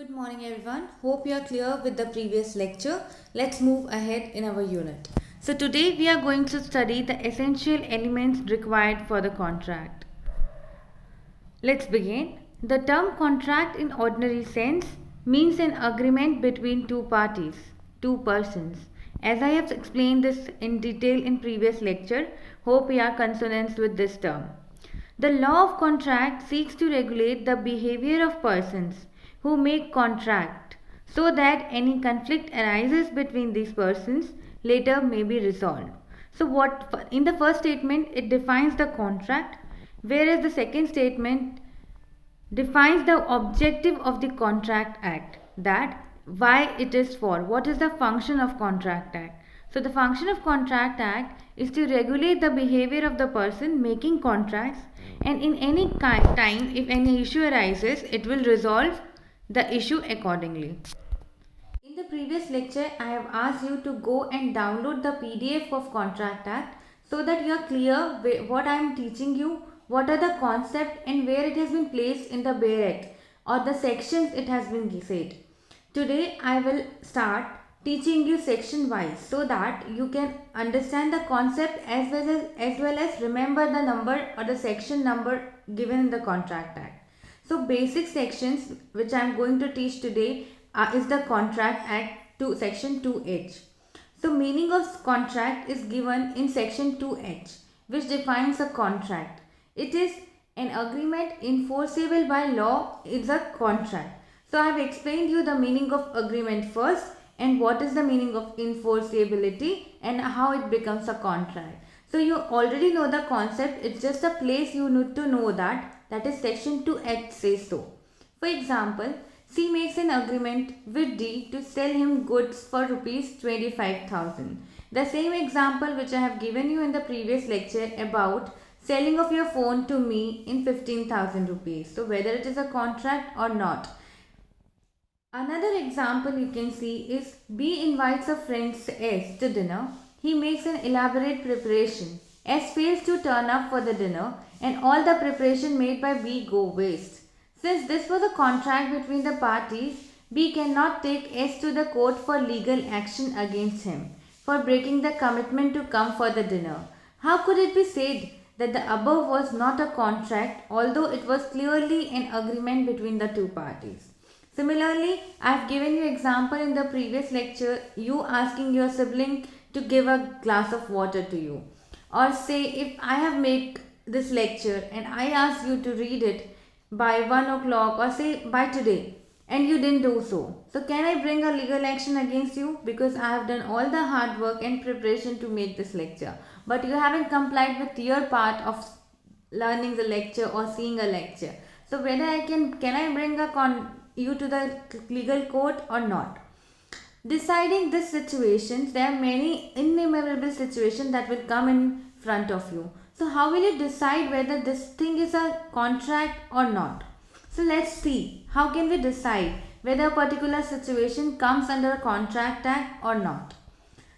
Good morning everyone. Hope you are clear with the previous lecture. Let's move ahead in our unit. So today we are going to study the essential elements required for the contract. Let's begin. The term contract in ordinary sense means an agreement between two parties, two persons. As I have explained this in detail in previous lecture, hope you are consonant with this term. The law of contract seeks to regulate the behavior of persons who make contract so that any conflict arises between these persons later may be resolved. So what in the first statement it defines the contract, whereas the second statement defines the objective of the contract act, that why it is for, what is the function of contract act. So the function of contract act is to regulate the behavior of the person making contracts, and in any time if any issue arises it will resolve the issue accordingly. In the previous lecture I have asked you to go and download the PDF of contract act so that you are clear what I am teaching you, what are the concepts and where it has been placed in the bare act or the sections it has been said. Today I will start teaching you section wise so that you can understand the concept as well as remember the number or the section number given in the contract act. So basic sections which I am going to teach today is the contract act to section 2H. So meaning of contract is given in section 2H, which defines a contract. It is an agreement enforceable by law is a contract. So I have explained you the meaning of agreement first and what is the meaning of enforceability and how it becomes a contract. So you already know the concept, it's just a place you need to know that is section 2H says so. For example, C makes an agreement with D to sell him goods for rupees 25,000. The same example which I have given you in the previous lecture about selling of your phone to me in 15,000 rupees. So whether it is a contract or not. Another example you can see is B invites a friend S to dinner. He makes an elaborate preparation. S fails to turn up for the dinner and all the preparation made by B go waste. Since this was a contract between the parties, B cannot take S to the court for legal action against him for breaking the commitment to come for the dinner. How could it be said that the above was not a contract although it was clearly an agreement between the two parties? Similarly, I have given you example in the previous lecture, you asking your sibling to give a glass of water to you. Or say if I have made this lecture and I ask you to read it by 1 o'clock or say by today and you didn't do so. So can I bring a legal action against you because I have done all the hard work and preparation to make this lecture. But you haven't complied with your part of learning the lecture or seeing a lecture. So whether can I bring you to the legal court or not? Deciding this situations, there are many innumerable situations that will come in front of you. So how will you decide whether this thing is a contract or not? So let's see, how can we decide whether a particular situation comes under a contract act or not?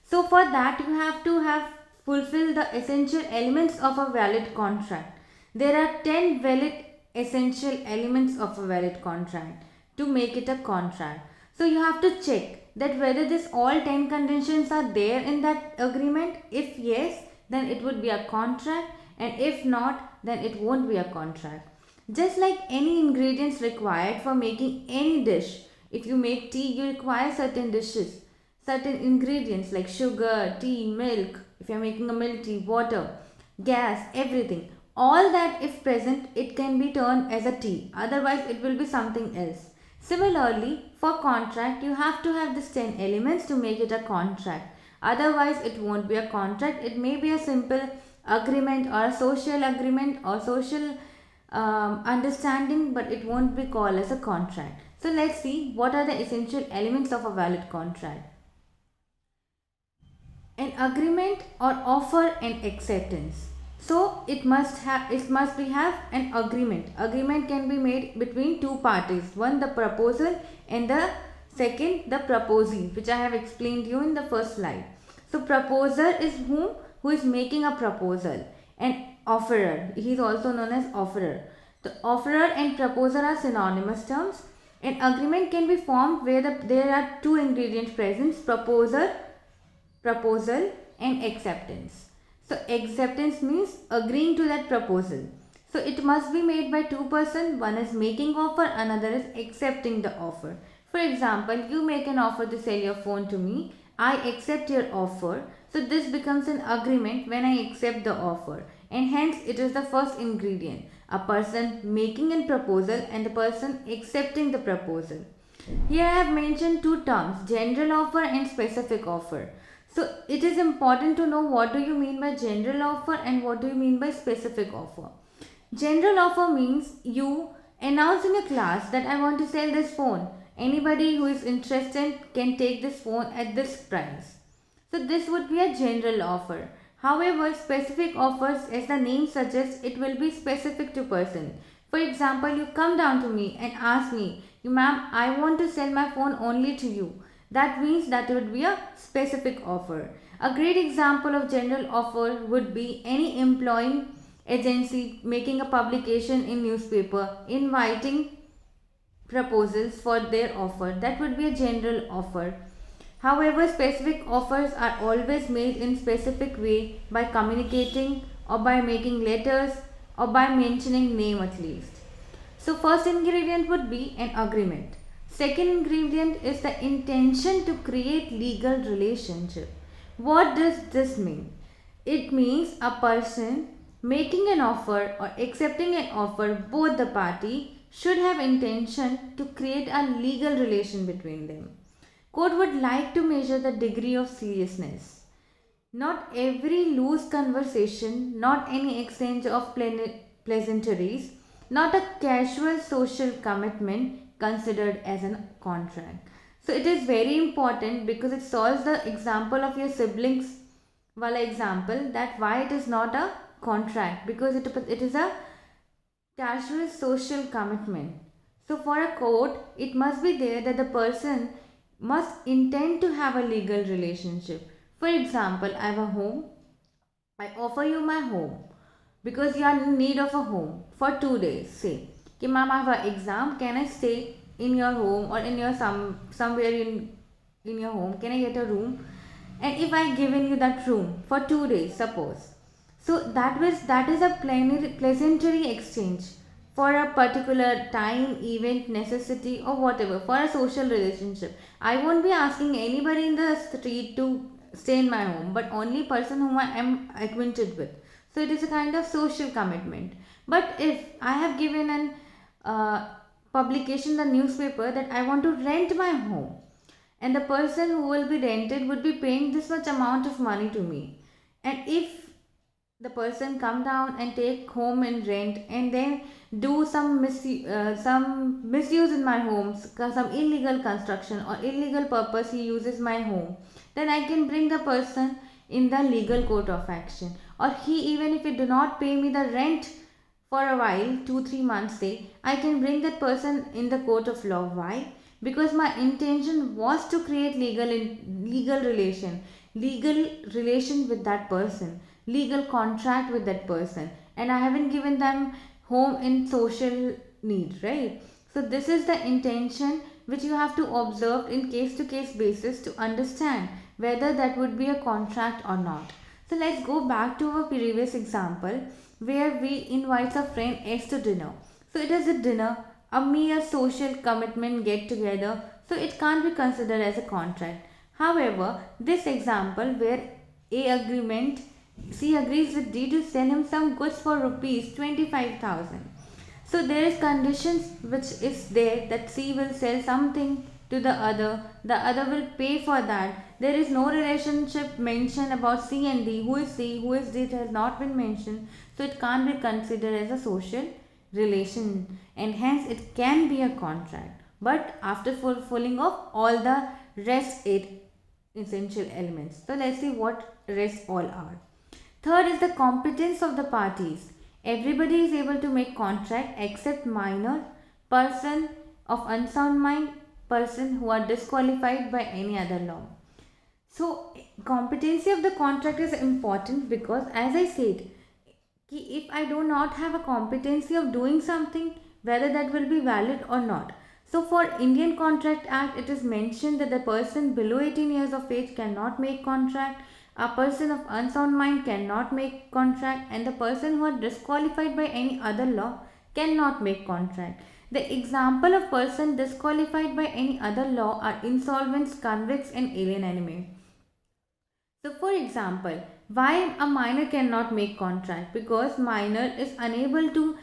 So for that you have to have fulfilled the essential elements of a valid contract. There are 10 valid essential elements of a valid contract to make it a contract. So you have to check that whether this all 10 conditions are there in that agreement. If yes, then it would be a contract, and if not, then it won't be a contract. Just like any ingredients required for making any dish. If you make tea, you require certain dishes, certain ingredients like sugar, tea, milk. If you are making a milk tea, water, gas, everything. All that if present, it can be turned as a tea. Otherwise, it will be something else. Similarly, for contract, you have to have these 10 elements to make it a contract. Otherwise, it won't be a contract. It may be a simple agreement or a social agreement or social understanding, but it won't be called as a contract. So let's see what are the essential elements of a valid contract. An agreement or offer and acceptance. So it must have an agreement. Agreement can be made between two parties. One, the proposer, and the second, the proposee, which I have explained you in the first slide. So proposer is who is making a proposal, and offerer, he is also known as offerer. The offerer and proposer are synonymous terms. An agreement can be formed where there are two ingredients present: proposal and acceptance. So acceptance means agreeing to that proposal. So it must be made by two persons. One is making offer, another is accepting the offer. For example, you make an offer to sell your phone to me. I accept your offer. So this becomes an agreement when I accept the offer, and hence it is the first ingredient. A person making a proposal and the person accepting the proposal. Here I have mentioned two terms: general offer and specific offer. So it is important to know what do you mean by general offer and what do you mean by specific offer. General offer means you announce in a class that I want to sell this phone. Anybody who is interested can take this phone at this price. So this would be a general offer. However, specific offers, as the name suggests, it will be specific to person. For example, you come down to me and ask me, ma'am, I want to sell my phone only to you. That means that would be a specific offer. A great example of general offer would be any employing agency making a publication in newspaper inviting proposals for their offer. That would be a general offer. However, specific offers are always made in specific way by communicating or by making letters or by mentioning name at least. So first ingredient would be an agreement. Second ingredient is the intention to create legal relationship. What does this mean? It means a person making an offer or accepting an offer, both the party should have intention to create a legal relation between them. Court would like to measure the degree of seriousness. Not every loose conversation, not any exchange of pleasantries, not a casual social commitment considered as a contract. So it is very important because it solves the example of your siblings wala example, that why it is not a contract, because it is a casual social commitment. So for a court, it must be there that the person must intend to have a legal relationship. For example, I have a home. I offer you my home because you are in need of a home for 2 days. Say, okay, ma'am, I have an exam. Can I stay in your home or in your somewhere in your home? Can I get a room? And if I given you that room for 2 days, suppose, so that is a pleasantry exchange for a particular time, event, necessity, or whatever, for a social relationship. I won't be asking anybody in the street to stay in my home, but only person whom I am acquainted with. So it is a kind of social commitment. But if I have given an publication in the newspaper that I want to rent my home, and the person who will be rented would be paying this much amount of money to me, and if the person come down and take home and rent and then do some misuse in my home, some illegal construction or illegal purpose he uses my home, then I can bring the person in the legal court of action. Or he, even if he do not pay me the rent for a while, 2-3 months say, I can bring that person in the court of law. Why? Because my intention was to create legal relation with that person, legal contract with that person, and I haven't given them home in social need, right? So this is the intention which you have to observe in case to case basis to understand whether that would be a contract or not. So let's go back to our previous example where we invite a friend S to dinner. So it is a dinner, a mere social commitment get together, so it can't be considered as a contract. However, this example where A agreement, C agrees with D to sell him some goods for rupees 25,000. So there is conditions which is there that C will sell something to the other will pay for that. There is no relationship mentioned about C and D. Who is C, who is D, it has not been mentioned. So it can't be considered as a social relation, and hence it can be a contract. But after fulfilling of all the rest 8 essential elements. So let's see what rest all are. Third is the competence of the parties. Everybody is able to make contract except minor, person of unsound mind, person who are disqualified by any other law. So competency of the contract is important because, as I said, if I do not have a competency of doing something, whether that will be valid or not. So for Indian Contract Act, it is mentioned that the person below 18 years of age cannot make contract, a person of unsound mind cannot make contract, and the person who are disqualified by any other law cannot make contract. The example of person disqualified by any other law are insolvents, convicts, and alien enemy. So for example, why a minor cannot make contract? Because minor is unable to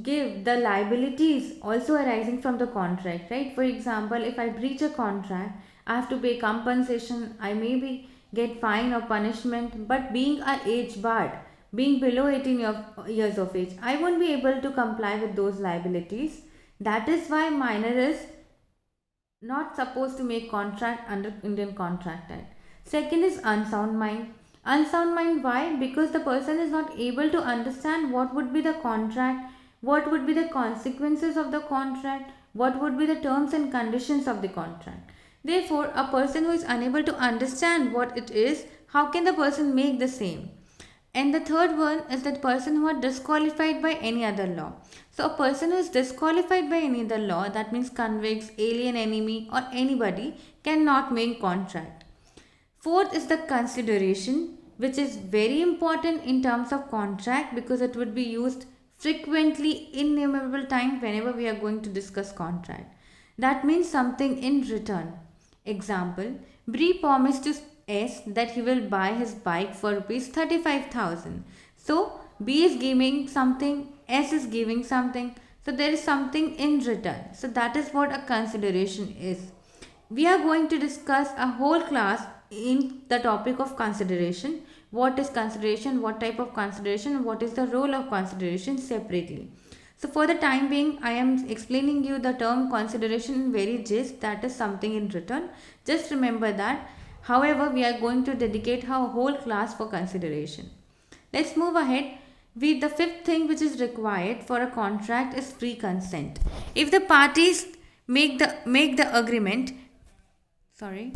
give the liabilities also arising from the contract, right? For example, if I breach a contract, I have to pay compensation, I maybe get fine or punishment, but being a age barred, being below 18 years of age, I won't be able to comply with those liabilities. That is why minor is not supposed to make contract under Indian Contract Act. Second is unsound mind. Unsound mind, why? Because the person is not able to understand what would be the contract, what would be the consequences of the contract, what would be the terms and conditions of the contract. Therefore, a person who is unable to understand what it is, how can the person make the same? And the third one is that person who are disqualified by any other law. So a person who is disqualified by any other law, that means convicts, alien enemy, or anybody, cannot make contract. Fourth is the consideration, which is very important in terms of contract because it would be used frequently innumerable time whenever we are going to discuss contract. That means something in return. Example, Bree promised to S that he will buy his bike for rupees 35,000. So B is giving something, S is giving something. So there is something in return. So that is what a consideration is. We are going to discuss a whole class in the topic of consideration. What is consideration, what type of consideration, what is the role of consideration separately. So for the time being, I am explaining you the term consideration in very gist, that is something in return. Just remember that. However, we are going to dedicate our whole class for consideration. Let's move ahead. The fifth thing which is required for a contract is free consent. If the parties make the agreement, sorry.